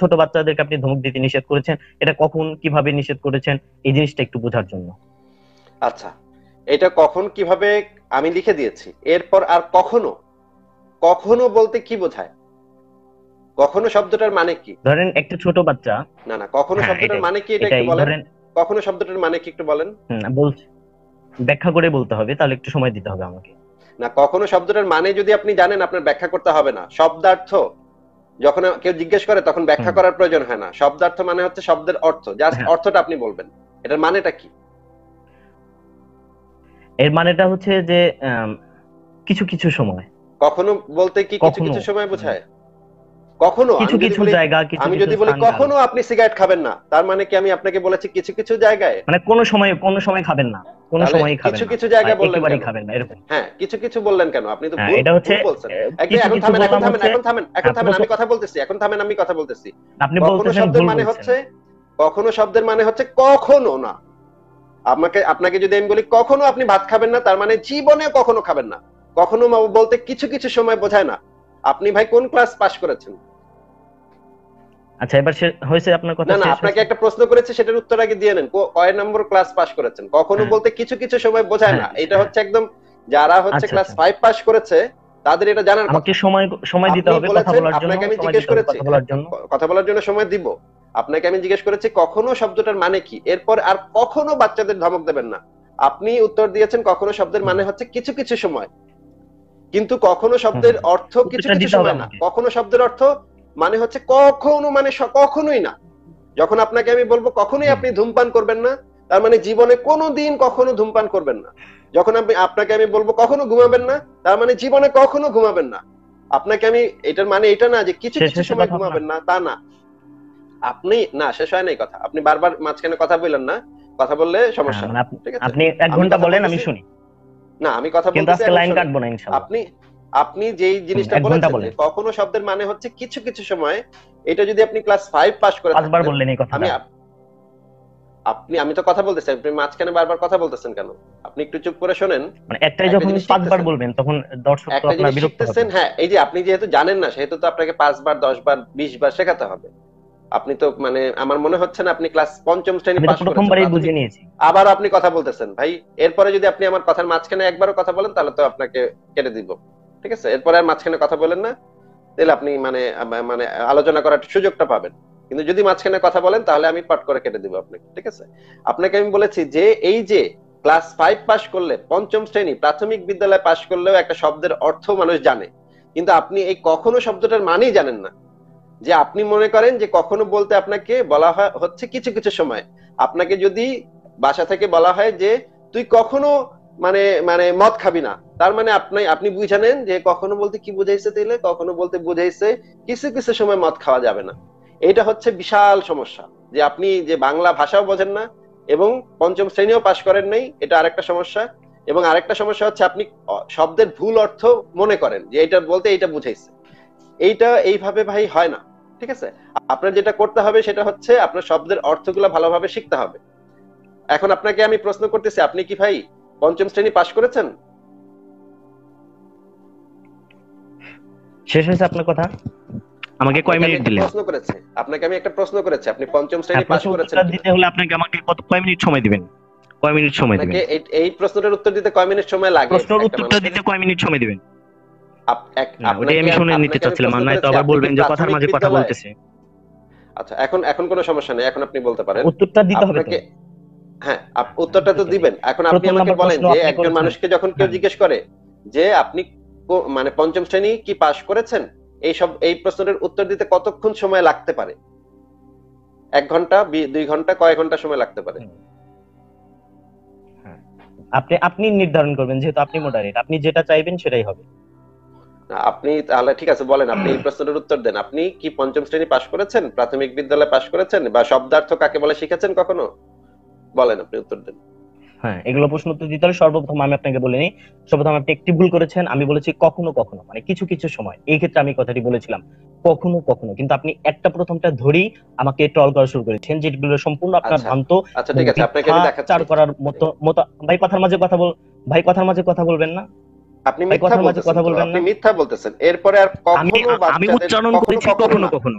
ছোট বাচ্চাদেরকে আপনি ধমক দিতে নিষেধ করেছেন, এটা কখন কিভাবে নিষেধ করেছেন, এই জিনিসটা একটু বোঝার জন্য। আচ্ছা, এটা কখন কিভাবে আমি লিখে দিয়েছি। এরপর আর কখনো, কখনো বলতে কি বোঝায়? কখনো শব্দটার মানে কি? ধরেন একটা ছোট বাচ্চা। না না, কখনো হ্যাঁ, শব্দটার এটাই মানে কি এটা একটু এটাই বলেন। ধরেন। কখনো শব্দটার মানে কি একটু বলেন। বলছি, ব্যাখ্যা করে বলতে হবে, তাহলে একটু সময় দিতে হবে আমাকে। না, কখনো শব্দটার মানে যদি আপনি জানেন, আপনার ব্যাখ্যা করতে হবে না। শব্দার্থ যখন কেউ জিজ্ঞেস করে তখন ব্যাখ্যা হুম। করার প্রয়োজন হয় না। শব্দার্থ মানে হচ্ছে শব্দের অর্থ, জাস্ট হ্যাঁ, অর্থটা আপনি বলবেন, এটার মানেটা কি। এর মানেটা হচ্ছে যে কিছু কিছু সময়। কখনো বলতে কি কিছু কখনো কিছু সময় বোঝায়? কখনো কিছু কিছু জায়গা, কিছু আমি কিছু যদি বলি স্থান কাল। কখনো আপনি সিগারেট খাবেন না, তার মানে কি আমি আপনাকে বলেছি কিছু কিছু জায়গায়? মানে কোনো সময় খাবেন না, কোনো তাহলে সময়ই খাবেন কিছু না, কিছু আর জায়গায় বললেন একেবারেই কেন? খাবেন না, এরকম। হ্যাঁ, কিছু কিছু বললেন কেন? আপনি তো হ্যাঁ, ভুল এটা হচ্ছে ভুল বলছেন। একদম, কিছু এখন কিছু থামেন, এখন বললাম থামেন, হচ্ছে। এখন থামেন, এখন হ্যাঁ, থামেন, আমি কথা বলতেছি, এখন থামেন, আমি কথা বলতেছি। আপনি কখনো বলতেছেন শব্দের ভুল মানে বলছেন। হচ্ছে, কখনো শব্দের মানে হচ্ছে কখনো না। আপনাকে আপনাকে যদি আমি বলি কখনো আপনি ভাত খাবেন না, তার মানে জীবনে কখনো খাবেন না। কখনো বলতে কিছু কিছু সময় বোঝায় না। আপনি ভাই কোন ক্লাস পাস করেছেন? আচ্ছা, এবার হয়েছে, আপনার কথা না না, শেষ আপনাকে হয়েছে। একটা প্রশ্ন করেছি, সেটার উত্তর আগে দিয়ে নেন। কয় নম্বর ক্লাস পাস করেছেন? কখনো হ্যাঁ, বলতে কিছু কিছু সময় বোঝায় হ্যাঁ, না, এটা হ্যাঁ। হচ্ছে একদম, যারা হচ্ছে আচ্ছা, ক্লাস আচ্ছা। 5 পাস করেছে তাদের এটা জানার আমাকে কথা। সময় সময় দিতে আপনি হবে কথা বলেছেন, বলার জন্য, আপনাকে আমি সময় জিজ্ঞেস দিতে হবে করেছি, কথা হ্যাঁ, বলার জন্য। কথা বলার জন্য সময় দিব। আপনাকে আমি জিজ্ঞেস করেছি কখনো শব্দটার মানে কি, এরপর আর কখনো বাচ্চাদের ধমক দেবেন না। আপনি উত্তর দিয়েছেন কখনো শব্দের হুম, মানে হচ্ছে কিছু কিছু সময়, কিন্তু কখনো হুম, শব্দের হুম। অর্থ কিছু উত্তরটা কিছু দিতে হবে সময় না। আমাকে। কখনো শব্দের অর্থ মানে হচ্ছে কখনো, মানে কখনোই না। যখন আপনাকে আমি বলবো কখনোই হুম, আপনি ধূমপান করবেন না, তার মানে জীবনে কোনোদিন কখনো ধূমপান করবেন না। যখন আপনাকে আমি বলবো কখনো ঘুমাবেন না, তার মানে জীবনে কখনো ঘুমাবেন না। আপনাকে আমি, এটার মানে এটা না যে কিছু শেষ কিছু হয়েছে সময় কথা আপনার। ঘুমাবেন না, তা না। আপনি, না, শেষ হয় নাই কথা, আপনি বারবার মাঝখানে কথা বললেন না, কথা বললে হ্যাঁ, সমস্যা মানে হয়, ঠিক আছে। আপনি এক আমি ঘন্টা কথা বলেন, আমি বলতেছি, শুনি। না আমি কথা কিন্তু বলতেছি, আজকে এখন লাইন শোনেন। কাটবো না, ইনশাল্লাহ। আপনি আপনি যেই জিনিসটা এক ঘন্টা বলেছেন যে বলেন। কখনো শব্দের মানে হচ্ছে কিছু কিছু সময়, এটা যদি আপনি ক্লাস 5 পাস করে 5বার থাকতেন, বললেন এই আমি কথাটা। আমি তো কথা বলতেছি, আপনি মাঝখানে বারবার কথা বলতেছেন কেন? আপনি একটু চুপ করে শোনেন। মানে একটাই একটা যখন জিনিস 5বার শিখতেছেন, বলবেন, তখন দর্শক তো একটা আপনার জিনিস বিরক্ত হবে। শিখতেছেন, হ্যাঁ, এই যে আপনি যেহেতু জানেন না, সেহেতু তো আপনাকে 5 বার 10 বার 20 বার শেখাতে হবে। আপনি তো, মানে আমার মনে হচ্ছে না আপনি ক্লাস পঞ্চম শ্রেণী আমি তো পাশ করেছেন, প্রথমবারই বুঝে প্রাথমিক। নিয়েছি। আবার আপনি কথা বলতেছেন ভাই। এরপরে যদি আপনি আমার কথার মাঝখানে একবারও কথা বলেন, তাহলে তো আপনাকে কেটে দিব, ঠিক আছে। এরপরে আর মাঝখানে কথা বলেন না, তাহলে আপনি মানে মানে আলোচনা করার সুযোগটা পাবেন। কিন্তু যদি মাঝখানে কথা বলেন, তাহলে আমি পট করে কেটে দিব আপনাকে, ঠিক আছে। আপনাকে আমি বলেছি যে এই যে ক্লাস 5 পাস করলে, পঞ্চম শ্রেণী প্রাথমিক বিদ্যালয় পাশ করলেও একটা শব্দের অর্থ মানুষ জানে, কিন্তু আপনি এই কখনো শব্দটার মানেই জানেন না। যে আপনি মনে করেন যে কখনো বলতে আপনাকে বলা হয় হচ্ছে কিছু কিছু সময়। আপনাকে যদি বাসা থেকে বলা হয় যে তুই কখনো, মানে মানে মদ খাবি না, তার মানে আপনি আপনি বুঝে নেন যে কখনো বলতে কি বুঝাইছে, তাইলে কখনো বলতে বুঝাইছে কিছু কিছু সময় মদ খাওয়া যাবে না। এটা হচ্ছে বিশাল সমস্যা, যে আপনি যে বাংলা ভাষাও বোঝেন না এবং পঞ্চম শ্রেণীও পাশ করেন নাই, এটা আরেকটা সমস্যা। এবং আরেকটা সমস্যা হচ্ছে আপনি শব্দের ভুল অর্থ মনে করেন যে এটা বলতে এইটা বুঝাইছে। এইটা এইভাবে ভাই হয় না, ঠিক আছে। আপনার যেটা করতে হবে সেটা হচ্ছে আপনার শব্দের অর্থগুলো ভালোভাবে শিখতে হবে। এখন আপনাকে আমি প্রশ্ন করতেছি, আপনি কি ভাই পঞ্চম শ্রেণী পাশ করেছেন? শেষ হয়েছে আপনার কথা? আমাকে কয় আপনাকে আমি মিনিট একটা দিলেন? প্রশ্ন করেছি, আপনাকে আমি একটা প্রশ্ন করেছি, আপনি পঞ্চম শ্রেণী হ্যাঁ, পাশ প্রশ্ন করেছেন উত্তরটা কিনা। দিতে হলে আপনাকে আমাকে কয় মিনিট সময় দিবেন? কয় মিনিট সময় দিবেন? আপনাকে এই প্রশ্নটার উত্তর দিতে কয় মিনিট সময় লাগে প্রশ্নের একটা উত্তরটা মানুষের? দিতে কয় মিনিট সময় দিবেন? না, ওটাই আপনাকে আমি শুনে নিতে আপনাকে আমি চাচ্ছিলাম, প্রশ্ন আর নয়তো করেছি আবার আপনি কি বলবেন যে কথার প্রাথমিক মাঝে কথা বিদ্যালয়, বলতেছে। আচ্ছা, এখন এখন কোনো সমস্যা নেই, এখন আপনি বলতে পারেন। উত্তরটা দিতে হবে তো। আপনাকে, হ্যাঁ, উত্তরটা তো আচ্ছা, ঠিক। দিবেন। এখন আপনি প্রথম আমাকে নাম্বার বলেন প্রশ্ন যে আপনি একজন করেছেন। মানুষকে যখন কেউ হ্যাঁ, জিজ্ঞেস করে যে আপনি মানে পঞ্চম শ্রেণী কি পাশ করেছেন, এই প্রশ্নের উত্তর দিতে কতক্ষণ সময় লাগতে পারে? 1 ঘন্টা, 2 ঘন্টা, কয় ঘন্টা সময় লাগতে পারে? হুম, হ্যাঁ। আপনি নির্ধারণ করবেন, যেহেতু আপনি মডারেট, আপনি যেটা চাইবেন সেটাই হবে। আপনি তাহলে ঠিক আছে, বলেন, আপনি এই প্রশ্নের উত্তর দেন। আপনি কি পঞ্চম শ্রেণী পাশ করেছেন, প্রাথমিক বিদ্যালয় পাশ করেছেন, বা শব্দার্থ কাকে বলে শিখেছেন কখনো? বলেন, আপনি উত্তর দেন। হ্যাঁ, এগুলো প্রশ্ন উত্তর দিতে হলে সর্বপ্রথম আমি আপনাকে বলিনি। সর্বপ্রথম আপনি একটি ভুল করেছেন, আমি বলেছি কখনো কখনো, মানে কিছু কিছু সময়, এই ক্ষেত্রে আমি কথাটি বলেছিলাম কখনো কখনো, কিন্তু আপনি একটা প্রথমটা ধরেই আমাকে ট্রল করা শুরু করেছেন, যেগুলো সম্পূর্ণ আপনার আচ্ছা ভ্রান্ত আচ্ছা, এবং ঠিক আছে, আপনাকে আমি মিথ্যাচার দেখাচ্ছি। করার মতো মতো। ভাই কথার মাঝে কথা বল। ভাই কথার মাঝে কথা বলবেন না। আপনি ভাই মিথ্যা কথার মাঝে বলতেছেন, কথা তো বলবেন আপনি না। মিথ্যা বলতেছেন। এরপরে আর আমি কখনো আমি বাচ্চাদের উচ্চারণ কখনো করেছি কখনো কখনো না, কখনো।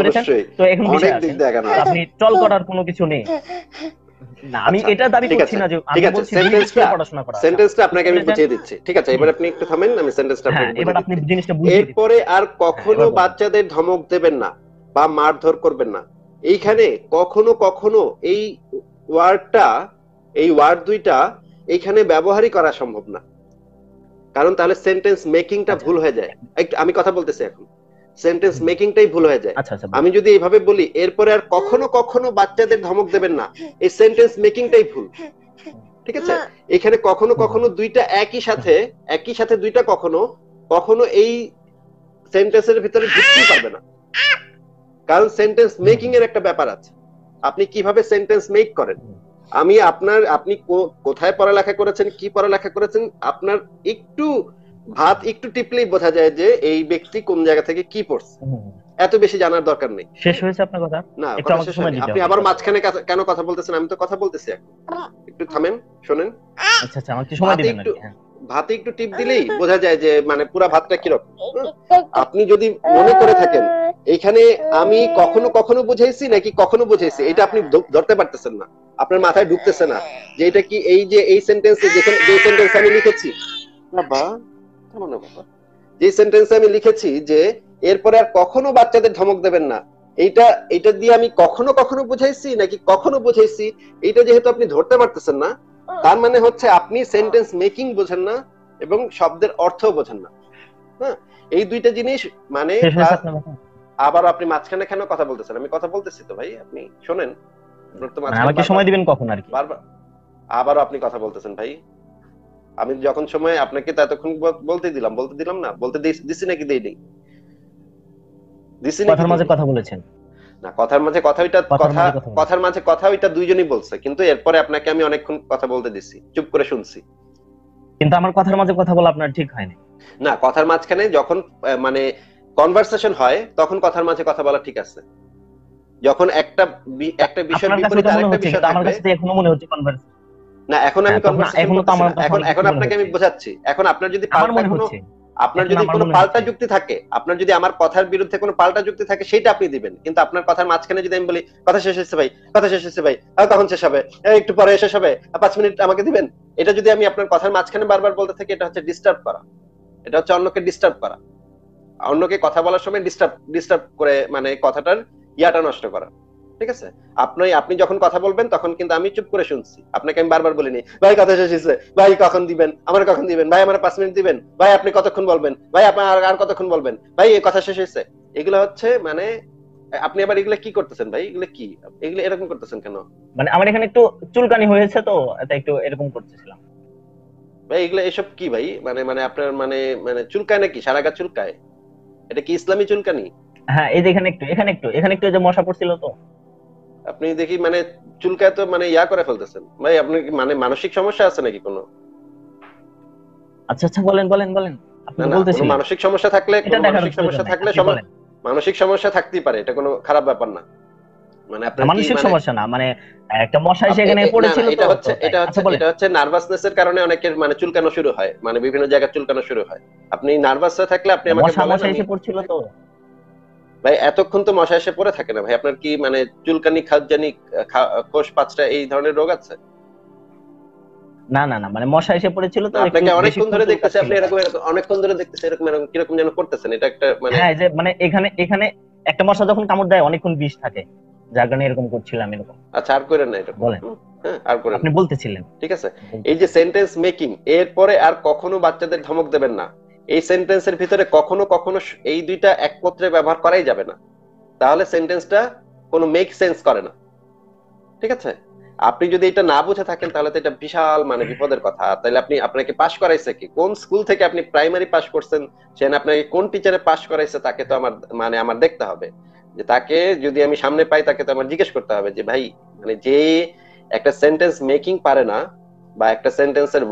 পেরেছেন? অবশ্যই তো এখন অনেক বিষয় দিক আসেন, দিয়ে আগানো তো আপনি ট্রল করার কোনো কিছু নেই। না আমি আচ্ছা এটা দাবি ঠিক করছি আছে না যে ঠিক আমি আছে, বলছি বুঝে শুনে পড়াশোনা করা। সেন্টেন্সটা আপনাকে আমি বুঝতে পেরেছেন? বুঝিয়ে দিচ্ছি, ঠিক আছে? এবার আপনি একটু থামেন, আমি সেন্টেন্সটা হ্যাঁ আপনাকে এবার বুঝিয়ে আপনি দিচ্ছি। জিনিসটা বুঝিয়ে দিতে। এরপরে আর হ্যাঁ কখনো এবার বলেন। বাচ্চাদের ধমক দেবেন না বা মারধর করবেন না। এইখানে কখনো কখনো এই ওয়ার্ডটা, এই ওয়ার্ড দুইটা এইখানে ব্যবহারই করা সম্ভব না, কারণ তাহলে সেন্টেন্স মেকিংটা আচ্ছা ভুল হয়ে যায়। একটু আমি কথা বলতেছি এখন, সেন্টেন্স মেকিংটাই ভুল হয়ে যায়। আচ্ছা আচ্ছা আমি বলেন। যদি এইভাবে বলি এরপরে আর কখনো কখনো বাচ্চাদের ধমক দেবেন না, এই সেন্টেন্স মেকিংটাই ভুল, ঠিক আছে? এখানে কখনো কখনো দুইটা একই সাথে দুইটা কখনো কখনো এই সেন্টেন্সের ভিতরে ঢুকতেই পারবে না, কারণ সেন্টেন্স মেকিং এর একটা ব্যাপার আছে। আপনি কিভাবে সেন্টেন্স মেক করেন, আপনি কোথায় পড়ালেখা করেছেন, কি পড়ালেখা করেছেন, আপনার একটু ভাত একটু টিপলেই বোঝা যায় যে এই ব্যক্তি কোন জায়গা থেকে কি পড়ছে। এত বেশি জানার দরকার নেই। শেষ হয়েছে আপনার কথা? না, একটু কথা আমাকে শেষ সময় হয়নি। দিতে আপনি হবে। আবার মাঝখানে কেন কথা বলতেছেন? আমি তো কথা বলতেছি এখন, একটু থামেন, শোনেন। আচ্ছা আচ্ছা আমাকে সময় ভাতে দিবেন একটু আর কি। হ্যাঁ ভাতে একটু টিপ দিলেই বোঝা যায় যে মানে পুরা ভাতটা কিরকম। আপনি যদি মনে করে থাকেন এখানে আমি কখনো কখনো বুঝাইছি নাকি কখনো বুঝাইছি, এটা আপনি ধরতে পারতেছেন না, আপনার মাথায় ঢুকতেছে না যে এটা কি এই যে এই সেন্টেন্সে যেখানে যে সেন্টেন্স আমি লিখেছি, বাবা থামো না বাবা, যে সেন্টেন্সে আমি লিখেছি যে এরপরে আর কখনো বাচ্চাদের ধমক দেবেন না, এইটা দিয়ে আমি কখনো কখনো বুঝাইছি নাকি কখনো বুঝাইছি, এইটা যেহেতু আপনি ধরতে পারতেছেন না, তার মানে হচ্ছে আপনি সেন্টেন্স মেকিং বোঝেন না এবং শব্দের অর্থ বোঝেন না। হ্যাঁ, এই দুইটা জিনিস মানে শেষ হয়েছে আপনার কথা? আবার আপনি মাঝখানে কেন কথা বলতেছেন? আমি কথা বলতেছি তো ভাই, আপনি শোনেন। আপনার তো মানে মাঝখানে আমাকে সময় দিবেন কখন আর কি? বারবার আবারও আপনি কথা বলতেছেন ভাই। আমি যখন সময় আপনাকে তো এতক্ষণ বলতে দিলাম না, বলতে দিছি নাকি দেইনি? দিছি নাকি কথার মাঝে দেইনি? কথা বলেছেন। না, কথার মাঝে কথা ওইটা কথার মাঝে কথা বলেছেন। কথার মাঝে কথা ওইটা দুইজনই বলছে, কিন্তু এরপরে আপনাকে আমি অনেকক্ষণ কথা বলতে দিছি, চুপ করে শুনছি। কিন্তু আমার কথার মাঝে কথা বলা আপনার ঠিক হয়নি। না, কথার মাঝখানে যখন মানে কনভারসেশন হয় তখন কথার মাঝে কথা বলা ঠিক আছে, যখন একটা বিষয়ের আপনার কাছে বিপরীতে তো মনে আরেকটা হচ্ছে, বিষয় কিন্তু আমার থাকলে। কাছে তো এখনো মনে হচ্ছে কনভার্স। না, এখন আমি হ্যাঁ তখন কনভারসেশন এখনো তো করতেছি আমার না, কথা অনেক এখন কিছু মনে আপনাকে আমি হচ্ছে। বোঝাচ্ছি। এখন আপনার যদি আমার পাল্টা মনে কোনো হচ্ছে আপনার এখন যদি আমার কোনো মনে পাল্টা হচ্ছে। যুক্তি থাকে, আপনার যদি আমার কথার বিরুদ্ধে কোনো পাল্টা যুক্তি থাকে সেটা আপনি দিবেন, কিন্তু আপনার কথার মাঝখানে যদি আমি বলি কথা শেষ হয়েছে ভাই, কথা শেষ হয়েছে ভাই, আর কখন শেষ হবে, একটু পরে শেষ হবে, 5 মিনিট আমাকে দিবেন, এটা যদি আমি আপনার কথার মাঝখানে বারবার বলতে থাকি, এটা হচ্ছে ডিস্টার্ব করা, এটা হচ্ছে অন্যকে ডিস্টার্ব করা, অন্যকে কথা বলার সময় ডিস্টার্ব করে মানে কথাটার ইয়াটা নষ্ট করা, ঠিক আছে? আপনি যখন কথা বলবেন তখন কিন্তু আমি চুপ করে শুনছি, আপনাকে আমি বারবার বলিনি ভাই কথা শেষ হয়েছে ভাই, কখন দিবেন, আমার কখন দিবেন ভাই, আমার 5 মিনিট দিবেন ভাই, আপনি কতক্ষণ বলবেন ভাই, আপনার আর কতক্ষণ বলবেন ভাই, এই কথা শেষ হয়েছে। এগুলো হচ্ছে মানে আপনি আবার এগুলো কি করতেছেন ভাই, এগুলো কি, এগুলো এরকম করতেছেন কেন মানে আমার এখানে একটু চুলকানি হয়েছে তো, এটা একটু এরকম করতেছিলাম। ভাই? এগুলো এসব কি ভাই, মানে মানে আপনার মানে মানে চুলকায় নাকি, সারা গা চুলকায়? এটা কি ইসলামী চুলকানি? হ্যাঁ এই যে এখানে একটু এই যে মশা পড়ছিল তো। আপনি দেখি মানে চুলকায় তো মানে ইয়া করে ফেলতেছেন ভাই, আপনি কি মানে মানসিক সমস্যা আছে নাকি কোনো? আচ্ছা আচ্ছা বলেন বলেন বলেন, আপনি না তো না, কোনো বলতেছিলেন। মানসিক সমস্যা থাকলে, এটা কোনো দেখার মানসিক প্রয়োজন সমস্যা নাই, থাকলে আপনি বলেন। মানসিক সমস্যা থাকতেই পারে, এটা কোনো খারাপ ব্যাপার না। মানে আপনার কি মানসিক মানে সমস্যা না, মানে একটা মশা সেখানে না না, পড়েছিল তো, এটা তো হচ্ছে তাই। আচ্ছা বলেন। এটা হচ্ছে নার্ভাসনেস এর কারণে অনেকের মানে চুলকানো শুরু হয়, মানে বিভিন্ন জায়গায় চুলকানো শুরু হয়। আপনি নার্ভাস হয়ে থাকলে আপনি আমাকে মশা বলেন, মশা আমি এসে পড়ছিল তো। ভাই এতক্ষণ তো মশা এসে পড়ে থাকে না ভাই, আপনার কি মানে চুলকানি, খাদ্যানি, কোষ পাঁচটা এই ধরনের রোগ আছে? না না না, মানে মশা এসে পড়েছিল তো, না, একটু আপনাকে অনেকক্ষণ বেশিক্ষণ ধরে দেখতেছি, চুলকাচ্ছিল আপনি তাই। অনেকক্ষণ ধরে দেখতেছি এরকম এরকম কিরকম যেন করতেছেন, এটা একটা মানে হ্যাঁ এই যে মানে এখানে এখানে একটা মশা যখন কামড় দেয় অনেকক্ষণ বিষ থাকে, যার কারণে এরকম করছিলাম এরকম। আচ্ছা আর করেন না এরকম। বলেন, হ্যাঁ, আর করেন আপনি না, বলতেছিলেন। ঠিক আছে? এই যে সেন্টেন্স মেকিং, এরপরে আর কখনো বাচ্চাদের ধমক দেবেন না, এই সেন্টেন্সের ভিতরে কখনো কখনো এই দুইটা একত্রে ব্যবহার করাই যাবে না, তাহলে সেন্টেন্সটা কোনো মেক সেন্স করে না, ঠিক আছে? আপনি যদি এটা না বুঝে থাকেন তাহলে তো এটা বিশাল মানে বিপদের কথা। তাহলে আপনাকে পাশ করাইছে কি, কোন স্কুল থেকে আপনি প্রাইমারি পাস করছেন, সেখানে আপনাকে কোন টিচারে পাস করাইছে, তাকে তো আমার দেখতে হবে, যে তাকে যদি আমি সামনে পাই তাকে তো আমার জিজ্ঞেস করতে হবে যে ভাই, মানে যে একটা সেন্টেন্স মেকিং পারে না বা একটা সেন্টেন্সের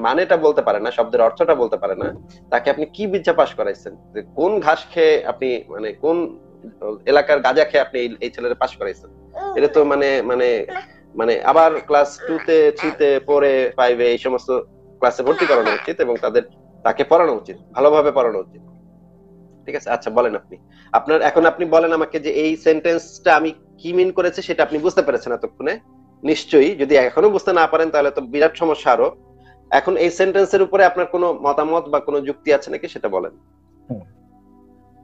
মানেটা বলতে পারে না, শব্দের অর্থটা বলতে পারে না, তাকে আপনি কি বিদ্যা পাস করাইছেন, যে কোন ঘাস খেয়ে আপনি মানে কোন এলাকার গাঁজা খেয়ে আপনি এই ছেলের পাস করাইছেন? এটা তো মানে মানে মানে আবার ক্লাস 2-তে 3-তে 4-এ 5-এ এই সমস্ত ক্লাসে ভর্তি করানো উচিত এবং তাকে পড়ানো উচিত, ভালোভাবে পড়ানো উচিত, ঠিক আছে? আচ্ছা বলেন এখন আপনি বলেন আমাকে যে এই সেন্টেন্সটা আমি কি মিন করেছে সেটা আপনি বুঝতে পেরেছেন এতক্ষণে? নিশ্চয়ই যদি এখনো বুঝতে না পারেন তাহলে তো বিরাট সমস্যা আরো। এখন এই সেন্টেন্সের উপরে আপনার কোনো মতামত বা কোনো যুক্তি আছে নাকি সেটা বলেন। হুম,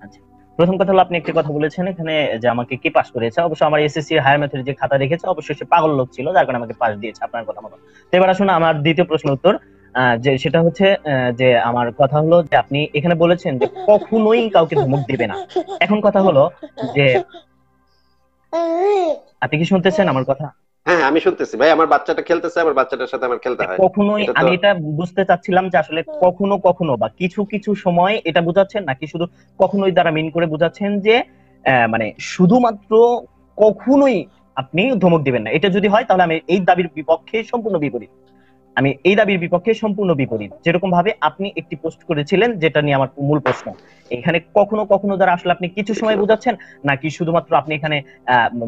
আচ্ছা। প্রথম কথা হলো, আপনি একটি কথা বলেছেন এখানে যে আমাকে কে পাস করেছে। অবশ্য আমার এসএসসি হায়ার ম্যাথের যে খাতা রেখেছে, অবশ্যই সে পাগল লোক ছিল, যার কারণে আমাকে পাস দিয়েছে আপনার কথা মতো। তো এবার আসুন আমার দ্বিতীয় প্রশ্ন উত্তর, যে সেটা হচ্ছে যে আমার কথা হলো যে আপনি এখানে বলেছেন যে কখনোই কাউকে ধমক দিবে না। এখন কথা হলো যে আপনি কি শুনতেছেন আমার কথা? হ্যাঁ হ্যাঁ, আমি শুনতেছি ভাই। আমার বাচ্চাটা খেলতেছে, আমার বাচ্চাটার সাথে আমার খেলতে হয়। কখনোই, এটা তো আমি এটা বুঝতে চাচ্ছিলাম যে আসলে কখনো কখনো বা কিছু কিছু সময় এটা বোঝাচ্ছেন নাকি শুধু কখনোই দ্বারা মিন করে বোঝাচ্ছেন যে মানে শুধুমাত্র কখনোই আপনি ধমক দিবেন না। এটা যদি হয় তাহলে আমি এই দাবির বিপক্ষে সম্পূর্ণ বিপরীত। আমি এই দাবির বিপক্ষে সম্পূর্ণ বিপরীত। যেরকম ভাবে আপনি একটি পোস্ট করেছিলেন, যেটা নিয়ে আমার মূল প্রশ্ন, এখানে কখনো কখনো দ্বারা আসলে আপনি কিছু সময় বোঝাচ্ছেন নাকি শুধুমাত্র আপনি এখানে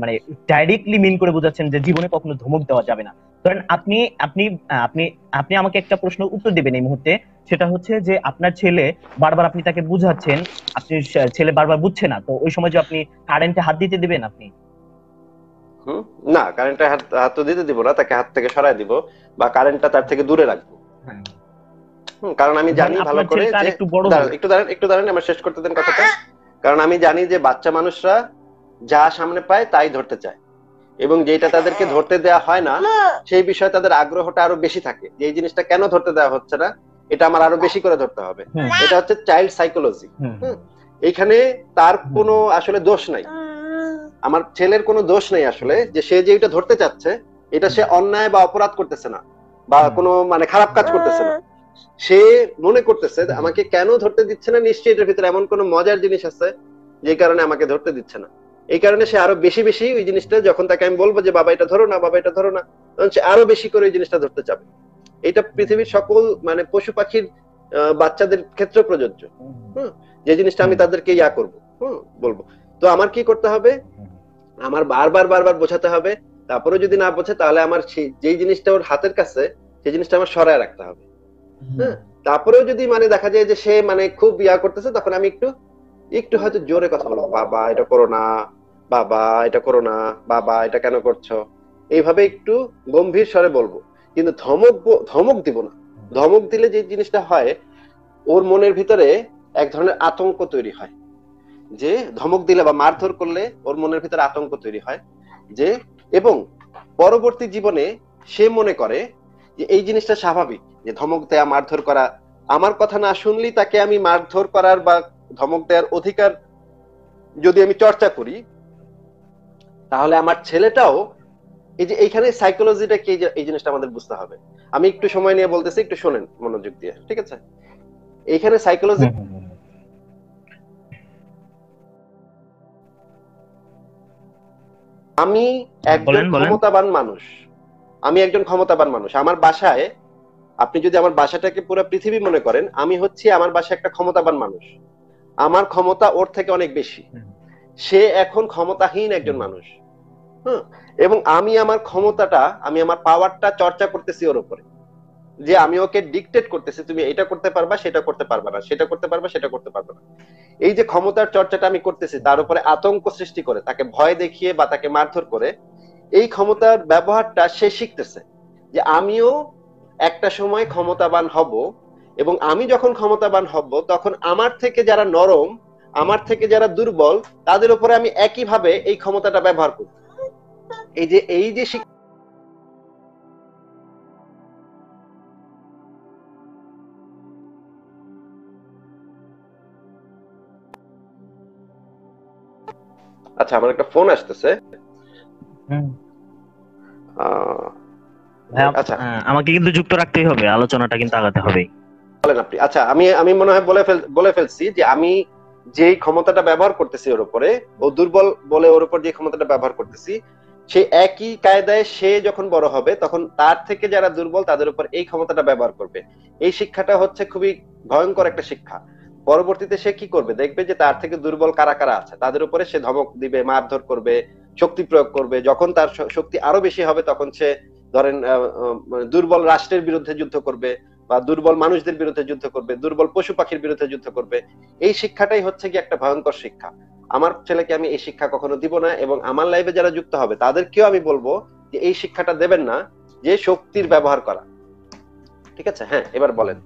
মানে ডাইরেক্টলি মিন করে বোঝাচ্ছেন যে জীবনে কখনো ধমক দেওয়া যাবে না। ধরেন আপনি আপনি আপনি আপনি আমাকে একটা প্রশ্ন উত্তর দিবেন এই মুহূর্তে, সেটা হচ্ছে যে আপনার ছেলে বারবার আপনি তাকে বুঝাচ্ছেন, আপনি ছেলে বারবার বুঝছে না, তো ওই সময় যে আপনি কারেন্টে হাত দিতে দিবেন আপনি? হুম, না, কারেন্টটা হাত হাত তো দিতে দিব না, তাকে হাত থেকে সরায় দিব বা কারেন্টটা তার থেকে দূরে রাখবো। হ্যাঁ। কারণ আমি ধরেন জানি ভালো আপনার করে ছেলেটা আর যে, একটু বড় দাঁড়ান হলো। একটু দাঁড়ান একটু দাঁড়ান, আমার শেষ করতে দেন কথাটা। কারণ আমি জানি যে বাচ্চা মানুষরা যা সামনে পায় তাই ধরতে চায়, এবং যেটা তাদেরকে ধরতে দেওয়া হয় না সেই বিষয়ে তাদের আগ্রহটা আরো বেশি থাকে, যে এই জিনিসটা কেন ধরতে দেওয়া হচ্ছে না, এটা আমার আরো বেশি করে ধরতে হবে। হুম এটা হচ্ছে চাইল্ড সাইকোলজি। হুম এইখানে তার হুম কোনো আসলে দোষ নাই, আমার ছেলের কোনো দোষ নেই আসলে, যে সে যে এটা ধরতে চাচ্ছে এটা সে অন্যায় বা অপরাধ করতেছে না বা কোনো মানে খারাপ কাজ করতেছে না। সে মনে করতেছে আমাকে কেন ধরতে দিচ্ছে না, নিশ্চয়ই এটার ভিতরে এমন কোনো মজার জিনিস আছে যে কারণে আমাকে ধরতে দিচ্ছে না। এই কারণে সে আরো বেশি বেশি ওই জিনিসটা, যখন তাকে আমি বলবো যে বাবা এটা ধরো না, বাবা এটা ধরো না, তখন সে আরো বেশি করে ওই জিনিসটা ধরতে চাবে। এটা পৃথিবীর সকল মানে পশু পাখির বাচ্চাদের ক্ষেত্রে প্রযোজ্য। হম, যে জিনিসটা আমি তাদেরকে ইয়া করবো, বলবো। তো আমার কি করতে হবে, আমার বারবার বারবার বোঝাতে হবে। তারপরে যদি না বোঝে তাহলে আমার যেই জিনিসটা ওর হাতের কাছে সেই জিনিসটা আমার সরায় রাখতে হবে। হ্যাঁ, তারপরেও যদি মানে দেখা যায় যে সে মানে খুব ইয়া করতেছে, তখন আমি একটু একটু হয়তো জোরে কথা বলবো, বাবা এটা করো না, বাবা এটা করো না, বাবা এটা কেন করছো, এইভাবে একটু গম্ভীর স্বরে বলবো। কিন্তু ধমক দিব না। ধমক দিলে যে জিনিসটা হয়, ওর মনের ভিতরে এক ধরনের আতঙ্ক তৈরি হয়, যে ধমক দিলে বা মারধর করলে ওর মনের ভিতরে আতঙ্ক তৈরি হয় যে, এবং পরবর্তী জীবনে সে মনে করে যে এই জিনিসটা স্বাভাবিক, যে ধমক দেয়া মারধর করা, আমার কথা না শুনলেই তাকে আমি মারধর করার বা ধমক দেওয়ার অধিকার যদি আমি চর্চা করি, তাহলে আমার ছেলেটাও এই যে এইখানে সাইকোলজিটা কি, এই জিনিসটা আমাদের বুঝতে হবে। আমি একটু সময় নিয়ে বলতেছি, একটু শোনেন মনোযোগ দিয়ে, ঠিক আছে? এইখানে সাইকোলজি, আমি একজন বলেন বলেন। ক্ষমতাবান মানুষ, আমি একজন ক্ষমতাবান মানুষ। আমার বাসায়, আপনি যদি আমার বাসাটাকে পুরো পৃথিবী মনে করেন, আমি হচ্ছি আমার বাসায় একটা ক্ষমতাবান মানুষ। আমার ক্ষমতা ওর থেকে অনেক বেশি। সে এখন ক্ষমতাহীন একজন মানুষ। হ্যাঁ, এবং আমি আমার ক্ষমতাটা, আমি আমার পাওয়ারটা চর্চা করতেছি ওর উপরে, যে আমি ওকে ডিকটেট করতেছি তুমি এটা করতে পারবা, সেটা করতে পারবা না, সেটা করতে পারবা, সেটা করতে পারবা না। এই যে ক্ষমতার চর্চাটা আমি করতেছি, তার উপরে আতঙ্ক সৃষ্টি করে, তাকে ভয় দেখিয়ে বা তাকে মারধর করে, এই ক্ষমতার ব্যবহারটা সে শিখতেছে, যে আমিও একটা সময় ক্ষমতাবান হব, এবং আমি যখন ক্ষমতাবান হব তখন আমার থেকে যারা নরম, আমার থেকে যারা দুর্বল, তাদের উপরে আমি একইভাবে এই ক্ষমতাটা ব্যবহার করব। এই যে আচ্ছা, আমার একটা ফোন আসতেছে। আচ্ছা, আমাকে কিন্তু যুক্ত রাখতেই হবে, আলোচনাটা কিন্তু আগাতে হবে। বলেন আপনি। আচ্ছা, আমি আমি মনে হয় বলে ফেলছি যে আমি যেই ক্ষমতাটা ব্যবহার করতেছি ওর উপরে, ও দুর্বল বলে ওর উপর যে ক্ষমতাটা ব্যবহার করতেছি, সে একই কায়দায় সে যখন বড় হবে তখন তার থেকে যারা দুর্বল তাদের উপর এই ক্ষমতাটা ব্যবহার করবে। এই শিক্ষাটা হচ্ছে খুবই ভয়ঙ্কর একটা শিক্ষা। পরবর্তীতে সে কি করবে, দেখবে যে তার থেকে দুর্বল কারা কারা আছে, তাদের উপরে সে ধমক দিবে, মারধর করবে, শক্তি প্রয়োগ করবে। যখন তার শক্তি আরো বেশি হবে তখন সে ধরেন দুর্বল রাষ্ট্রের বিরুদ্ধে যুদ্ধ করবে, বা দুর্বল মানুষদের বিরুদ্ধে যুদ্ধ করবে, দুর্বল পশু পাখির বিরুদ্ধে যুদ্ধ করবে। এই শিক্ষাটাই হচ্ছে কি একটা ভয়ঙ্কর শিক্ষা। আমার ছেলেকে আমি এই শিক্ষা কখনো দিব না, এবং আমার লাইফে যারা যুক্ত হবে তাদেরকেও আমি বলবো যে এই শিক্ষাটা দেবেন না, যে শক্তির ব্যবহার করা। ঠিক আছে? হ্যাঁ, এবার বলেন।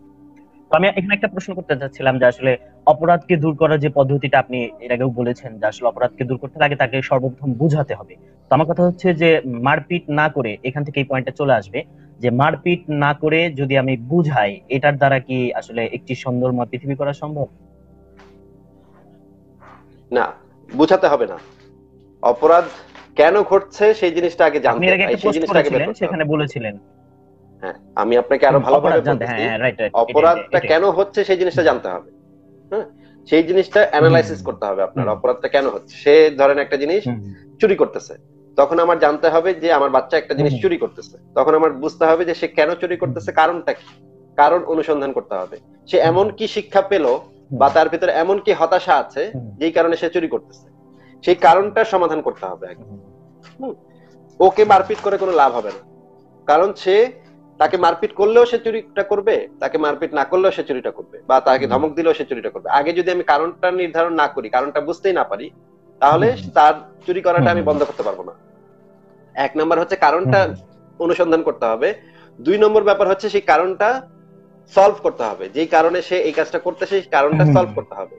তো আমি এখানে একটা প্রশ্ন করতে চাচ্ছিলাম যে আসলে অপরাধকে দূর করার যে পদ্ধতিটা আপনি এর আগেও বলেছেন যে আসলে অপরাধকে দূর করতে লাগে তাকে সর্বপ্রথম বুঝাতে হবে। তো আমার কথা হচ্ছে যে মারপিট না করে, এখান থেকে এই পয়েন্টটা চলে আসবে যে মারপিট না করে যদি আমি বুঝাই, এটার দ্বারা কি আসলে একটি সুন্দরময় পৃথিবী করা সম্ভব? না, বুঝাতে হবে না। অপরাধ কেন ঘটছে সেই জিনিসটা আগে আপনি জানতে, এর আগে একটা সেই পোস্ট জিনিসটা আগে বের করেছিলেন, করতে হবে। সেখানে বলেছিলেন হ্যাঁ, আমি আপনাকে আরো ভালোভাবে অপরাধ জানতে। বলতেছি, হ্যাঁ, রাইট রাইট, অপরাধটা এটাই। কেন হচ্ছে সেই জিনিসটা জানতে হবে। হ্যাঁ, সেই জিনিসটা অ্যানালাইসিস করতে হবে আপনার, হুম অপরাধটা কেন হচ্ছে। সে ধরেন একটা জিনিস হুম চুরি করতেছে, তখন আমার জানতে হবে যে আমার বাচ্চা একটা জিনিস হুম চুরি করতেছে, তখন আমার বুঝতে হবে যে সে কেন চুরি করতেছে, কারণটা কি, কারণ অনুসন্ধান করতে হবে। সে এমন কি শিক্ষা পেল, বা তার ভিতরে এমন কি হতাশা আছে যেই কারণে সে চুরি করতেছে, সেই কারণটার সমাধান করতে হবে আগে। ওকে মারপিট করে কোনো লাভ হবে না, কারণ সে, তাকে মারপিট করলেও সে চুরিটা করবে, তাকে মারপিট না করলেও সে চুরিটা করবে, বা তাকে ধমক দিলেও সে চুরিটা করবে। আগে যদি আমি কারণটা নির্ধারণ না করি, কারণটা বুঝতেই না পারি, তাহলে তার চুরি করাটা আমি বন্ধ করতে পারবো না। এক নম্বর হচ্ছে কারণটা অনুসন্ধান করতে হবে। 2 নম্বর ব্যাপার হচ্ছে সেই কারণটা সলভ করতে হবে, যেই কারণে সে এই কাজটা করতেছে সেই কারণটা সলভ করতে হবে,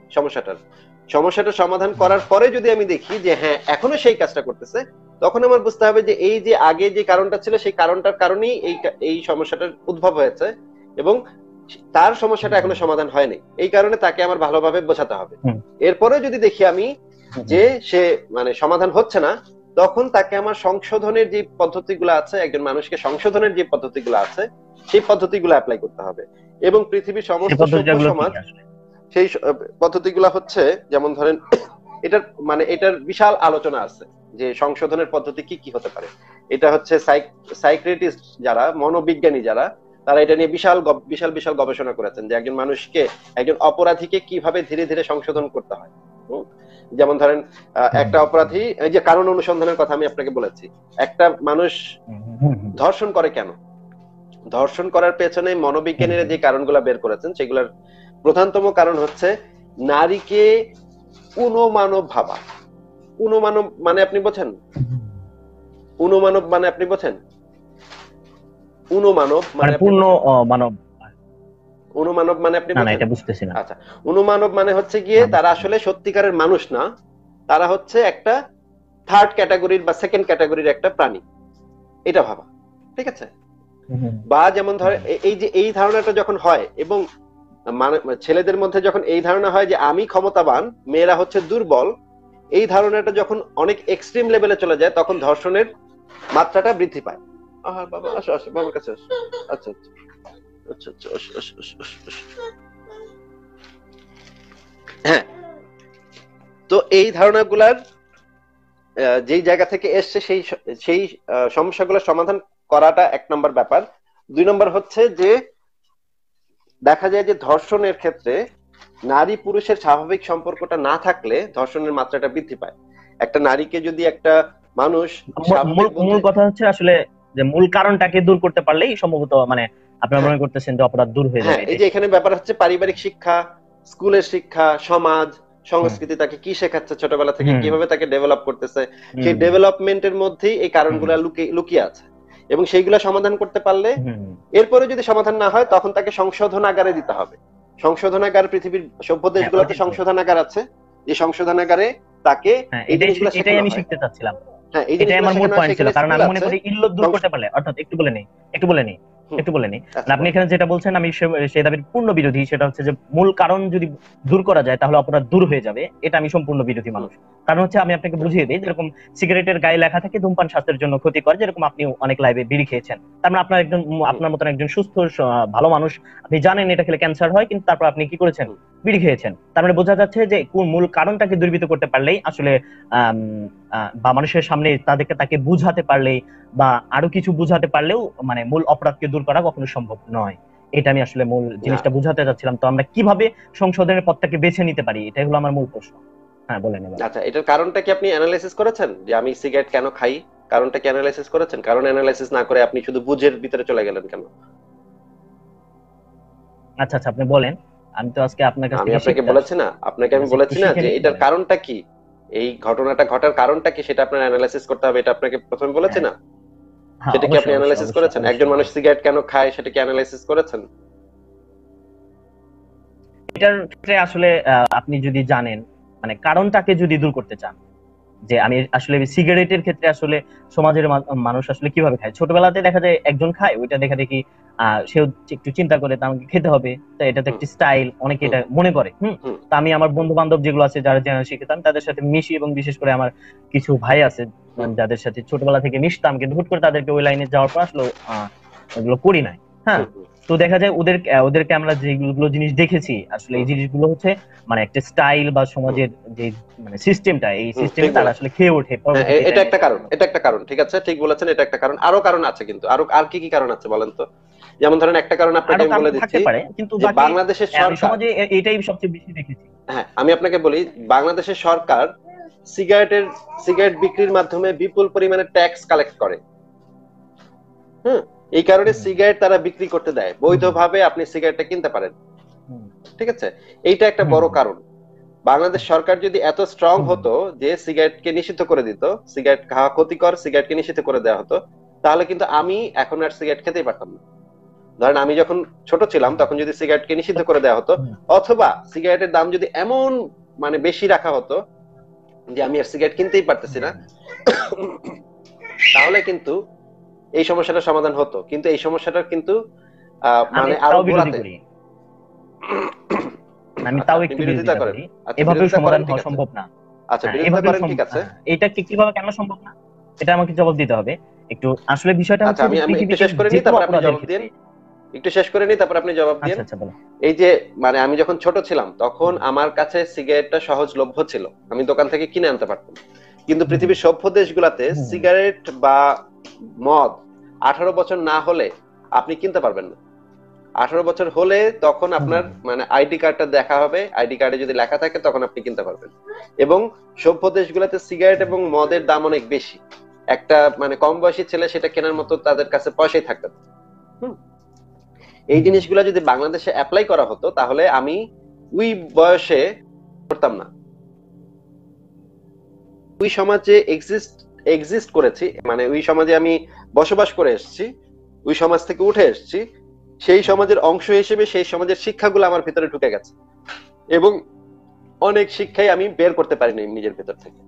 সমস্যাটা সমাধান করার পরে যদি আমি দেখি যে হ্যাঁ এখনো সেই কাজটা করতেছে, তখন আমার বুঝতে হবে যে এই যে আগে যে কারণটা ছিল সেই কারণটার কারণেই এই সমস্যাটার উদ্ভব হয়েছে, এবং তার সমস্যাটা এখনো সমাধান হয়নি, এই কারণে তাকে আমার ভালোভাবে বোঝাতে হবে। এরপরে যদি দেখি আমি যে সে মানে সমাধান হচ্ছে না, তখন তাকে আমার সংশোধনের যে পদ্ধতিগুলো আছে, একজন মানুষকে সংশোধনের যে পদ্ধতিগুলো আছে সেই পদ্ধতিগুলো অ্যাপ্লাই করতে হবে। এবং পৃথিবীর সমস্ত সভ্য সমাজ সেই পদ্ধতিগুলো হচ্ছে, যেমন ধরেন এটার মানে এটার বিশাল আলোচনা আছে যে সংশোধনের পদ্ধতি কি কি হতে পারে। এটা হচ্ছে সাইকিয়াট্রিস্ট যারা, মনোবিজ্ঞানী যারা, তারা এটা নিয়ে বিশাল বিশাল বিশাল গবেষণা করেছেন যে একজন মানুষকে, একজন অপরাধীকে কিভাবে ধীরে ধীরে সংশোধন করতে হয়। যেমন ধরেন একটা অপরাধী, এই যে কারণ অনুসন্ধানের কথা আমি আপনাকে বলেছি, একটা মানুষ ধর্ষণ করে কেন, ধর্ষণ করার পেছনে মনোবিজ্ঞানীরা যে কারণগুলো বের করেছেন সেগুলোর প্রধানতম কারণ হচ্ছে নারীকে উনমানব ভাবা। উনমানব মানে আপনি বোঝেন? উনমানব মানে আপনি বোঝেন? উনমানব মানে পূর্ণ মানব। অনুমানব মানে আপনি না, এটা বুঝতেছি না। আচ্ছা, অনুমানব মানে হচ্ছে গিয়ে তারা আসলে সত্যিকারের মানুষ না, তারা হচ্ছে একটা থার্ড ক্যাটাগরির বা সেকেন্ড ক্যাটাগরির একটা প্রাণী, এটা ভাবা। ঠিক আছে? বা যেমন ধরে এই যে এই ধারণাটা যখন হয়, এবং ছেলেদের মধ্যে যখন এই ধারণা হয় যে আমি ক্ষমতাবান, মেয়েরা হচ্ছে দুর্বল, এই ধারণাটা যখন অনেক এক্সট্রিম লেভেলে চলে যায়, তখন ধর্ষণের মাত্রাটা বৃদ্ধি পায়। আহা বাবা, আসো আসো বাবার কাছে আসো। আচ্ছা আচ্ছা আচ্ছা আচ্ছা, হ্যাঁ। তো এই ধারণাগুলার যেই জায়গা থেকে এসছে সেই সেই সমস্যাগুলোর সমাধান করাটা 1 নম্বর ব্যাপার। 2 নম্বর হচ্ছে যে দেখা যায় যে ধর্ষণের ক্ষেত্রে নারী পুরুষের স্বাভাবিক সম্পর্কটা না থাকলে ধর্ষণের মাত্রাটা বৃদ্ধি পায়। একটা নারীকে যদি একটা মানুষ, মূল কথা হচ্ছে আসলে যে মূল কারণটাকে দূর করতে পারলেই সম্ভবত মানে আপনারা মনে করতেছেন যে অপরাধ দূর হয়ে যাবে। এই যে এখানে ব্যাপার হচ্ছে পারিবারিক শিক্ষা, স্কুলের শিক্ষা, সমাজ সংস্কৃতি তাকে কি শেখাচ্ছে ছোটবেলা থেকে, কিভাবে তাকে ডেভেলপ করতেছে, সেই ডেভেলপমেন্টের মধ্যেই এই কারণগুলো লুকিয়ে আছে, এবং সেইগুলা সমাধান করতে পারলে, এরপরে যদি সমাধান না হয় তখন তাকে সংশোধনাগারে দিতে হবে। সংশোধনাগার পৃথিবীর সভ্য দেশগুলোতে সংশোধনাগার আছে, যে সংশোধনাগারে তাকে এই জিনিসগুলো শেখানো হয়। এটাই আমি শিখতে চাচ্ছিলাম। হ্যাঁ, এটাই আমার মূল পয়েন্ট ছিল, কারণ আমি মনে করি ইল্লত দূর করতে পারলে, অর্থাৎ একটু বলে নেই আপনি এখানে যেটা বলছেন আমি সেই দাবির পূর্ণ বিরোধী। সেটা হচ্ছে যে মূল কারণ যদি দূর করা যায় তাহলে অপরাধ দূর হয়ে যাবে, এটা আমি সম্পূর্ণ বিরোধী মানুষ। কারণ হচ্ছে আমি আপনাকে বুঝিয়ে দিই, যেরকম সিগারেটের গায়ে লেখা থাকে ধূমপান স্বাস্থ্যের জন্য ক্ষতিকর, যেরকম আপনি অনেক লাইভে বিড়ি খেয়েছেন, তার মানে আপনার মতন একজন সুস্থ ভালো মানুষ, আপনি জানেন এটা খেলে ক্যান্সার হয়, কিন্তু তারপর আপনি কি করেছেন, বিড়ি খেয়েছেন। তার মানে বোঝা যাচ্ছে যে মূল কারণটাকে দূরীভূত করতে পারলেই আসলে বা মানুষের সামনে তাকে বুঝাতে পারলেই বা আরো কিছু বুঝাতে পারলেও মানে মূল অপরাধকে দূর করা কখনো সম্ভব নয়। এটা আমি আসলে মূল জিনিসটা বুঝাতে চাচ্ছিলাম। তো আমরা কিভাবে সংশোধনের পথটাকে বেছে নিতে পারি, এটাই হলো আমার মূল প্রশ্ন। হ্যাঁ, বলেন। আচ্ছা, এটার কারণটা কি আপনি অ্যানালাইসিস করেছেন যে আমি সিগারেট কেন খাই? কারণটা কি অ্যানালাইসিস করেছেন? কারণ অ্যানালাইসিস না করে আপনি শুধু বুঝের ভিতরে চলে গেলেন কেন? আচ্ছা, আপনি বলেন। আমি তো আজকে আপনার কাছ থেকে আপনাকে বলেছি না, আপনাকে আমি বলেছি না যে এটার কারণটা কি, এই ঘটনাটা ঘটার কারণটা কি সেটা আপনার অ্যানালাইসিস করতে হবে, এটা আপনাকে প্রথমে বলেছি হ্যাঁ না? হ্যাঁ, সেটা কি আপনি অবশ্যই অবশ্যই অ্যানালাইসিস অবশ্যই করেছেন? একজন অবশ্যই মানুষ অবশ্যই। সিগারেট কেন খায় সেটা কি অ্যানালাইসিস করেছেন? এটার ক্ষেত্রে আসলে আপনি যদি জানেন, মানে কারণটাকে যদি দূর করতে চান, যে আমি আসলে সিগারেটের ক্ষেত্রে আসলে সমাজের মানুষ আসলে কিভাবে খায়, ছোটবেলাতে দেখা যায় একজন খায়, ওইটা দেখা দেখি সেও একটু চিন্তা করে তা আমাকে খেতে হবে, তো এটা তো হুম একটা স্টাইল, অনেকে হুম এটা মনে করে। হুম তা আমি আমার বন্ধু বান্ধব যেগুলো আছে যারা জেনারেল শিখতাম তাদের সাথে মিশি, এবং বিশেষ করে আমার কিছু ভাই আছে হুম যাদের সাথে ছোটবেলা থেকে মিশতাম, কিন্তু হুট করে তাদেরকে ওই লাইনে যাওয়ার পর আসলে এগুলো করি নাই। হ্যাঁ, হুম হুম তো দেখা যায় ওদেরকে আমরা যেগুলো জিনিস দেখেছি, আসলে এই হুম জিনিসগুলো হচ্ছে মানে একটা স্টাইল বা হুম সমাজের যে মানে সিস্টেমটা, এই হুম, ঠিক সিস্টেমে তারা বলেছেন। আসলে খেয়ে ওঠে হ্যাঁ, পরবর্তীতে এটা এটা নিয়ে একটা পড়ার কারণ, পর। এটা একটা কারণ, ঠিক আছে, ঠিক বলেছেন, এটা একটা কারণ। আরো কারণ আছে কিন্তু, আর কি কি কারণ আছে বলেন তো? যেমন ধরেন একটা কারণ আপনাকে আরো আমি কারণ বলে থাকতে দিচ্ছি, পারে, কিন্তু যে বাকি বাংলাদেশের আমি সরকার, সমাজে এটাই সবচেয়ে বেশি দেখেছি। হ্যাঁ আমি আপনাকে বলি, বাংলাদেশের সরকার সিগারেটের সিগারেট বিক্রির মাধ্যমে বিপুল পরিমাণে ট্যাক্স কালেক্ট করে। হুম, এই কারণে হুম সিগারেট তারা বিক্রি করতে দেয়, হুম বৈধভাবে আপনি সিগারেটটা কিনতে পারেন। হুম ঠিক আছে, এইটা একটা হুম বড় কারণ। বাংলাদেশ সরকার যদি এত স্ট্রং হুম হতো যে সিগারেটকে নিষিদ্ধ করে দিত, সিগারেট খাওয়া ক্ষতিকর, সিগারেটকে নিষিদ্ধ করে দেওয়া হতো, তাহলে কিন্তু আমি এখন আর সিগারেট খেতেই পারতাম না। ধরেন আমি যখন ছোট ছিলাম তখন যদি সিগারেটকে নিষিদ্ধ করে দেওয়া হতো, হুম অথবা সিগারেটের দাম যদি এমন মানে বেশি রাখা হতো যে আমি আর সিগারেট কিনতেই পারতেছি না, হুম। তাহলে কিন্তু এই সমস্যাটার সমাধান হতো। কিন্তু এই সমস্যাটার কিন্তু আমি মানে আরো তাও বিরোধী গোড়াতে। করি, আমি আচ্ছা, তাও আপনি একটু বিরোধিতা বিরোধিতা করেন? করি। আচ্ছা, এভাবেও বিরোধিতা করেন, সমাধান ঠিক হওয়া আছে। সম্ভব না। আচ্ছা, হ্যাঁ, বিরোধিতা এভাবেও করেন, ঠিক আছে। এটা কিভাবে কেন সম্ভব না, এটা আমাকে জবাব দিতে হবে। একটু আসলে বিষয়টা আচ্ছা, হচ্ছে আমি যে আমি একটু পৃথিবীতে শেষ করে যে নিই, কোনো তারপর আপনি অপরাধের জবাব দিন। ক্ষেত্রে। একটু শেষ করে নিই, তারপর আপনি জবাব দিন। আচ্ছা আচ্ছা, বলো। এই যে মানে আমি যখন ছোট ছিলাম তখন হুম আমার কাছে সিগারেটটা সহজলভ্য ছিল, আমি দোকান থেকে কিনে আনতে পারতাম। কিন্তু হুম পৃথিবীর সভ্য দেশগুলোতে হুম সিগারেট বা মদ 18 বছর না হলে আপনি কিনতে পারবেন না। 18 বছর হলে তখন হুম আপনার মানে আইডি কার্ডটা দেখা হবে, আইডি কার্ডে যদি লেখা থাকে তখন আপনি কিনতে পারবেন। এবং সভ্য দেশগুলোতে সিগারেট এবং মদের দাম অনেক বেশি। একটা মানে কম বয়সী ছেলে সেটা কেনার মতো তাদের কাছে পয়সাই থাকতে পারে। হুম, এই হুম জিনিসগুলো যদি বাংলাদেশে অ্যাপ্লাই করা হতো তাহলে আমি ওই বয়সে করতাম না, ওই সমাজে এক্সিস্ট করেছি, মানে ওই সমাজে আমি বসবাস করে এসেছি, ওই সমাজ থেকে উঠে এসেছি, সেই হুম সমাজের অংশ হিসেবে সেই সমাজের শিক্ষাগুলো আমার ভিতরে ঢুকে গেছে। এবং অনেক শিক্ষাই আমি বের করতে পারিনি নিজের ভেতর থেকে।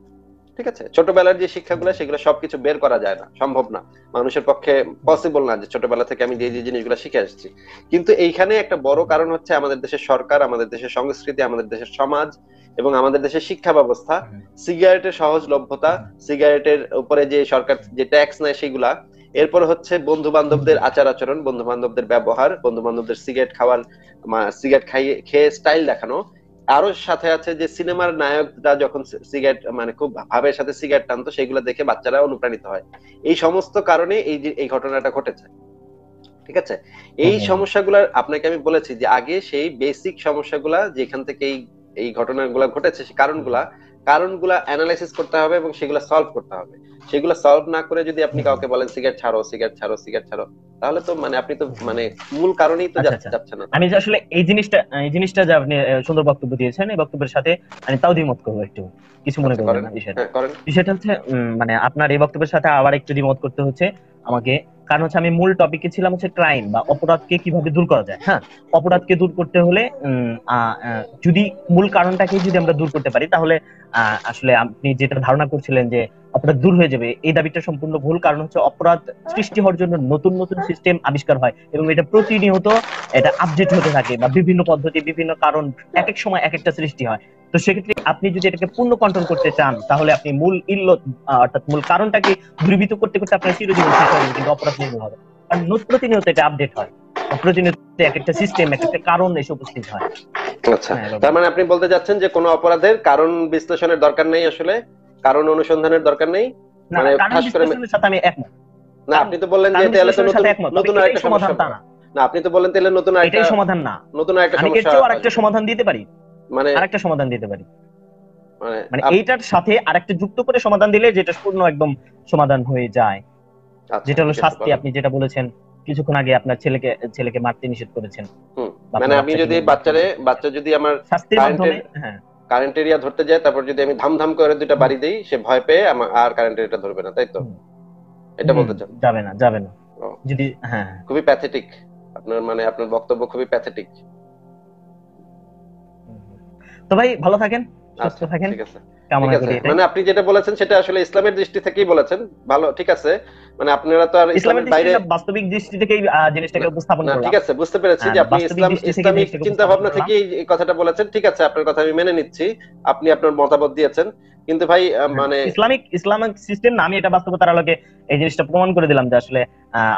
ঠিক আছে, ছোটবেলার যে শিক্ষাগুলো সেগুলো সবকিছু বের করা যায় না, সম্ভব না, মানুষের পক্ষে পসিবল না যে ছোটবেলা থেকে আমি যে যে জিনিসগুলো শিখে আসছি। কিন্তু এইখানে একটা বড় কারণ হচ্ছে আমাদের দেশের সরকার, আমাদের দেশের সংস্কৃতি, আমাদের দেশের সমাজ এবং আমাদের দেশের শিক্ষা ব্যবস্থা। হুম সিগারেটের সহজলভ্যতা, হুম সিগারেটের উপরে যে সরকার যে ট্যাক্স নেয় সেগুলা, এরপর হচ্ছে বন্ধু হুম বান্ধবদের আচার আচরণ, বন্ধু বান্ধবদের ব্যবহার, বন্ধু বান্ধবদের সিগারেট খাওয়ার, সিগারেট খাইয়ে খেয়ে স্টাইল দেখানো। আরো সাথে আছে যে সিনেমার নায়করা যখন সিগারেট মানে খুব ভাবের সাথে সিগারেট টানতো, সেগুলো দেখে বাচ্চারা অনুপ্রাণিত হয়। এই সমস্ত কারণে এই যে এই ঘটনাটা ঘটেছে। ঠিক আছে, এই হুম সমস্যাগুলা আপনাকে আমি বলেছি যে আগে সেই বেসিক সমস্যাগুলা যেখান থেকে এই এই ঘটনাগুলা ঘটেছে, সেই কারণগুলা কারণগুলা অ্যানালাইসিস করতে হবে এবং সেগুলো সলভ করতে হবে। সেগুলো সলভ না করে যদি আপনি হুম কাউকে বলেন সিগারেট ছাড়ো, সিগারেট ছাড়ো, সিগারেট ছাড়ো, তাহলে তো মানে আপনি তো মানে মূল কারণেই তো আচ্ছা আচ্ছা, যাচ্ছে না আমি তাহলে। যে আসলে এই জিনিসটা যে আপনি সুন্দর বক্তব্য দিয়েছেন, এই বক্তব্যের সাথে আমি তাও দ্বিমত করবো একটু, কিছু মনে আচ্ছা, করবেন করেন। না বিষয়টা। হ্যাঁ, করেন। বিষয়টা হচ্ছে মানে আপনার এই বক্তব্যের সাথে আবার একটু দ্বিমত করতে হচ্ছে আমাকে। কারণ হচ্ছে আমি মূল টপিকে ছিলাম হচ্ছে ক্রাইম বা অপরাধকে কিভাবে দূর করা যায়। হ্যাঁ, হুম, অপরাধকে দূর করতে হলে যদি মূল কারণটাকে যদি আমরা দূর করতে পারি, তাহলে আসলে আপনি যেটা ধারণা করছিলেন যে অপরাধ দূর হয়ে যাবে, এই দাবিটা সম্পূর্ণ ভুল। কারণ হচ্ছে অপরাধ সৃষ্টি হওয়ার জন্য নতুন নতুন সিস্টেম আবিষ্কার হয়, এবং এটা প্রতিনিয়ত এটা আপডেট হতে থাকে, বা বিভিন্ন পদ্ধতি বিভিন্ন কারণ এক এক সময় এক একটা সৃষ্টি হয়। তো সেক্ষেত্রে আপনি যদি এটাকে পূর্ণ কন্ট্রোল করতে চান, তাহলে আপনি মূল ইল্লত অর্থাৎ মূল কারণটাকে দূরীভূত করতে করতে আপনার চিরজীবন শেষ হয়ে যাবে, কিন্তু অপরাধ নির্মূল হবে। কারণ প্রতিনিয়ত এটা আপডেট হয়, বা প্রতিনিয়ত এক একটা সিস্টেম এক একটা কারণ এসে উপস্থিত হয়। আচ্ছা, হ্যাঁ, এবার তার বলুন। মানে আপনি বলতে চাচ্ছেন যে কোনো অপরাধের কারণ বিশ্লেষণের দরকার নেই, আসলে কারণ অনুসন্ধানের দরকার নেই, না, মানে কারণ ঠাস করে বিশ্লেষণের সাথে আমি একমত। না, কারণ আপনি তো বললেন যে কারণ তাহলে তো বিশ্লেষণের নতুন সাথে একমত, তবে নতুন এটাই আরেকটা সমস্যা সমাধান তা হবে। না। না, আপনি তো বললেন তাহলে এটাই সমাধান না, নতুন আরেকটা আমি এর সমস্যা চেয়েও আরেকটা আসবে। সমাধান দিতে পারি। মানে আরেকটা সমাধান দিতে পারি, মানে মানে এইটার সাথে আরেকটা যুক্ত করে সমাধান দিলে যেটা পূর্ণ একদম সমাধান হয়ে যায়। আচ্ছা, যেটা হলো ঠিক আছে, শাস্তি, বলেন। আপনি যেটা বলেছেন কিছুক্ষণ আগে, আপনার ছেলেকে ছেলেকে মারতে নিষেধ করেছেন, হুম, বা মানে আপনার আমি বাচ্চাকে যদি মারতে নিষেধ করেছেন বাচ্চা যদি আমার শাস্তির কারেন্টের মাধ্যমে। হ্যাঁ কারেন্ট এরিয়া ধরতে যায়, তারপর যদি আমি ধাম করে দুইটা বাড়ি দেই, সে ভয় পেয়ে আমার আর কারেন্ট এরিয়াটা ধরবে না, তাই তো? হুম, এটা হুম, বলতে চান? যাবে না, যাবে না। ও, যদি হ্যাঁ, খুবই প্যাথেটিক আপনার, মানে আপনার বক্তব্য খুবই প্যাথেটিক। হুম, হুম। তো ভাই ভালো থাকেন, সুস্থ আচ্ছা, থাকেন, ঠিক আছে, ঠিক কামনা আছে। করি এটাই। মানে আপনি যেটা বলেছেন সেটা আসলে ইসলামের দৃষ্টি থেকেই বলেছেন, ভালো, ঠিক আছে। মানে আপনারা তো আর ইসলামের ইসলামের দৃষ্টি বাইরে, না, বাস্তবিক দৃষ্টি থেকেই না, জিনিসটাকে উপস্থাপন না, ঠিক করলাম। আছে, বুঝতে পেরেছি যে আপনি বাস্তবিক ইসলাম দৃষ্টি থেকে ইসলামিক জিনিসটাকে চিন্তা উপস্থাপন ভাবনা করলাম। থেকে এই কথাটা বলেছেন, ঠিক আছে, আপনার কথা আমি মেনে নিচ্ছি, আপনি আপনার মতামত দিয়েছেন। কিন্তু ভাই হ্যাঁ, মানে ইসলামিক সিস্টেম না, আমি এটা বাস্তবতার আলোকে এই জিনিসটা প্রমাণ করে দিলাম যে আসলে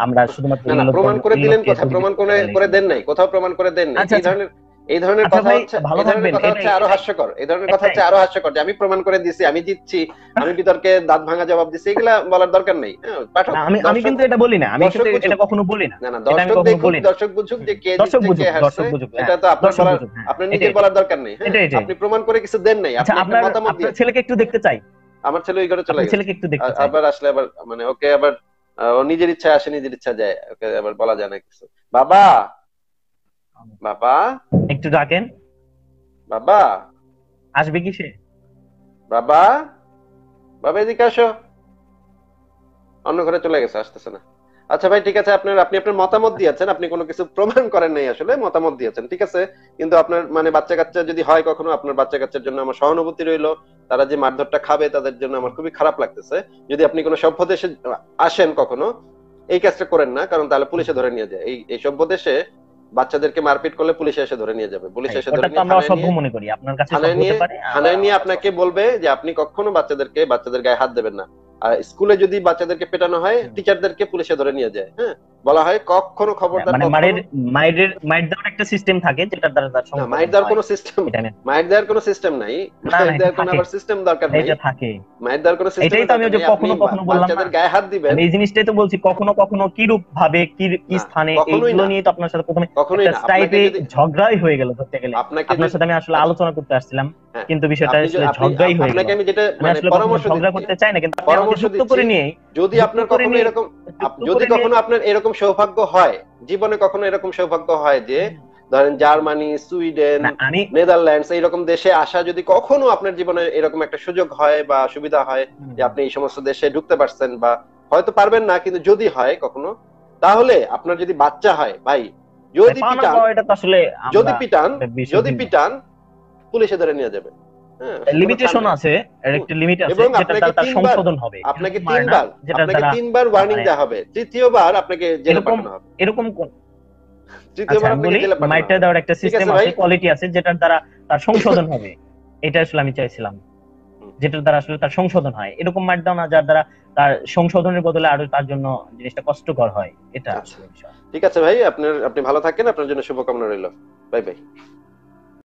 আমরা শুধুমাত্র না, এই না, লোকজন প্রমাণ করে এই দিলেন লোককে কোথায়? প্রমাণ করে করে দেন নাই, কোথাও প্রমাণ করে দেন নাই। আচ্ছা, এই আচ্ছা, ধরনের এই ধরনের আচ্ছা কথা ভাই, হচ্ছে, ভালো এই ধরনের থাকবেন, কথা হচ্ছে এটাই আরো এটাই হাস্যকর, এই ধরনের কথা এটাই হচ্ছে আরো হাস্যকর, যে আমি প্রমাণ করে দিছি, আমি জিতছি, আমি বিতর্কে দাঁত ভাঙা জবাব দিচ্ছি, এগুলা বলার দরকার নেই। হ্যাঁ, পাঠক, না, আমি আমি দর্শক, কিন্তু এটা বলি না, আমি দর্শক কিন্তু বুঝুক। এটা কখনো বলি না, না, না, এটা আমি দর্শক কখনো দেখুক, বলি না। দর্শক বুঝুক যে কে দর্শক জিতছে কে বুঝুক, হারছে, দর্শক বুঝুক, এটা হ্যাঁ, তো আপনার দর্শক বলার, বুঝুক, হ্যাঁ, আপনার এটাই নিজের বলার দরকার নেই। হ্যাঁ, এটাই এটাই। আপনি প্রমাণ করে কিছু দেন নাই, আচ্ছা, আপনি একটা মতামত আপনার দিয়েছেন। ছেলেকে একটু দেখতে চাই, আমার ছেলে ওই ঘরে চলে আপনার গেছে। ছেলেকে একটু দেখতে চাই। আবার আসলে আবার মানে ওকে আবার ও নিজের ইচ্ছা আসে, নিজের ইচ্ছা যায়, ওকে আবার বলা যায় না কিছু। বাবা, বাবা, একটু ডাকেন, বাবা, আসবে কি সে? বাবা, বাবা, এদিকে আসো। অন্য ঘরে চলে গেছে, আসতেছে না। আচ্ছা ভাই, ঠিক আছে, আপনি আপনার মতামত দিয়েছেন, আপনি কোনো কিছু প্রমাণ করেন নাই, আসলে মতামত দিয়েছেন, ঠিক আছে। কিন্তু আপনার মানে বাচ্চা কাচ্চা যদি হয় কখনো, আপনার বাচ্চা কাচ্চার জন্য আমার সহানুভূতি রইলো, তারা যে মারধরটা খাবে তাদের জন্য আমার খুবই খারাপ লাগতেছে। যদি আপনি কোনো সভ্য দেশে আসেন কখনো, এই কাজটা করেন না, কারণ তাহলে পুলিশে ধরে নিয়ে যায়। এই সভ্য দেশে বাচ্চাদেরকে মারপিট করলে পুলিশে এসে ধরে নিয়ে যাবে, পুলিশ ভাই, এসে ওটা ধরে তো নিয়ে আমরা থানায় অসভ্য নিয়ে, মনে করি, আপনার কাছে থানায় সভ্য নিয়ে হতে পারে, থানায় নিয়ে আমার কাছে আপনাকে বলবে যে আপনি কখনো বাচ্চাদের গায়ে হাত দেবেন না। আর স্কুলে যদি বাচ্চাদেরকে পেটানো হয়, হুম। টিচারদেরকে পুলিশে ধরে নিয়ে যায়। হ্যাঁ, বলা হয় কখনো, খবরদার, মানে কখনো। মায়ের দেওয়ার একটা সিস্টেম থাকে যেটার দ্বারা তার না, মায়ের সংশোধন দেওয়ার হয়, কোনো সিস্টেম, এটা আমি মায়ের দেওয়ার কোনো সিস্টেম নাই, না, না, মায়ের এটা দেওয়ার কোনো থাকে, আবার সিস্টেম দরকার নাই। এটা থাকে। মায়ের দেওয়ার কোনো এটাই সিস্টেমের তো আমি দরকার ওই যে নেই। আপনি কখনো কখনো বললাম না, বাচ্চাদের গায়ে হাত দিবেন, আমি এই জিনিসটাই তো বলছি, কখনো কখনো কি রূপ ভাবে, কি না, স্থানে, কখনোই এইগুলো না, নিয়ে তো আপনার সাথে প্রথমে কখনোই একটা না। আপনাকে টাইপে যদি, ঝগড়াই হয়ে গেল ধরতে গেলে। আপনাকে আপনার যদি, সাথে আমি আসলে আচ্ছা, আলোচনা করতে আসছিলাম, হ্যাঁ, কিন্তু বিষয়টা আপনি আসলে আপনি ঝগড়াই হয়ে গেল। আপনাকে আমি যেটা আমি মানে আসলে কখনো পরামর্শ ঝগড়া দিচ্ছি, করতে চাই না, কিন্তু আপনি আমাকে পরামর্শ যুক্ত দিচ্ছি, করে নিয়ে, যদি যুক্ত আপনার করে কখনো নিয়ে, এরকম, যুক্ত যদি করে নিয়ে, কখনো আপনার এরকম সৌভাগ্য হয়, জীবনে কখনো এরকম সৌভাগ্য হয় যে ধরেন জার্মানি, সুইডেন, না আমি, নেদারল্যান্ডস এইরকম দেশে আসা, যদি কখনো আপনার জীবনে এরকম একটা সুযোগ হয় বা সুবিধা হয় যে আপনি এই সমস্ত দেশে ঢুকতে পারছেন, বা হয়তো পারবেন না, কিন্তু যদি হয় কখনো, তাহলে আপনার যদি বাচ্চা হয় ভাই, যদি পাওনা পিটান, পাওয়া, এটা তো আসলে যদি আমরা পিটান, একটা বিষয় যদি ভিন্ন। পিটান, পুলিশে ধরে নিয়ে যাবে। হ্যাঁ, কোনো ছাড় লিমিটেশন নাই। আছে, এর হুম। একটা লিমিট আছে, এবং যেটার দ্বারা তার সংশোধন হবে, আপনাকে এরকম মারে না যেটার দ্বারা তিনবার ওয়ার্নিং মানে দেওয়া হবে, তৃতীয়বার আপনাকে জেলে এরকম পাঠানো হবে, এরকম আচ্ছা, তৃতীয়বার আমি আপনাকে বলি, জেলে পাঠানো মাইরটা হবে। দেওয়ার একটা ঠিক সিস্টেম আছে ভাই। আছে, কোয়ালিটি আছে, যেটার দ্বারা তার সংশোধন হবে, এটা আসলে আমি চাইছিলাম, হুম। যেটার দ্বারা আসলে তার সংশোধন হয়, এরকম মার দাও না যার দ্বারা তার সংশোধনের বদলে আরো তার জন্য জিনিসটা কষ্টকর হয়, এটা আচ্ছা, আসলে বিষয়। ঠিক আছে ভাই, আপনি ভালো থাকেন, আপনার জন্য শুভকামনা রইল। Bye bye.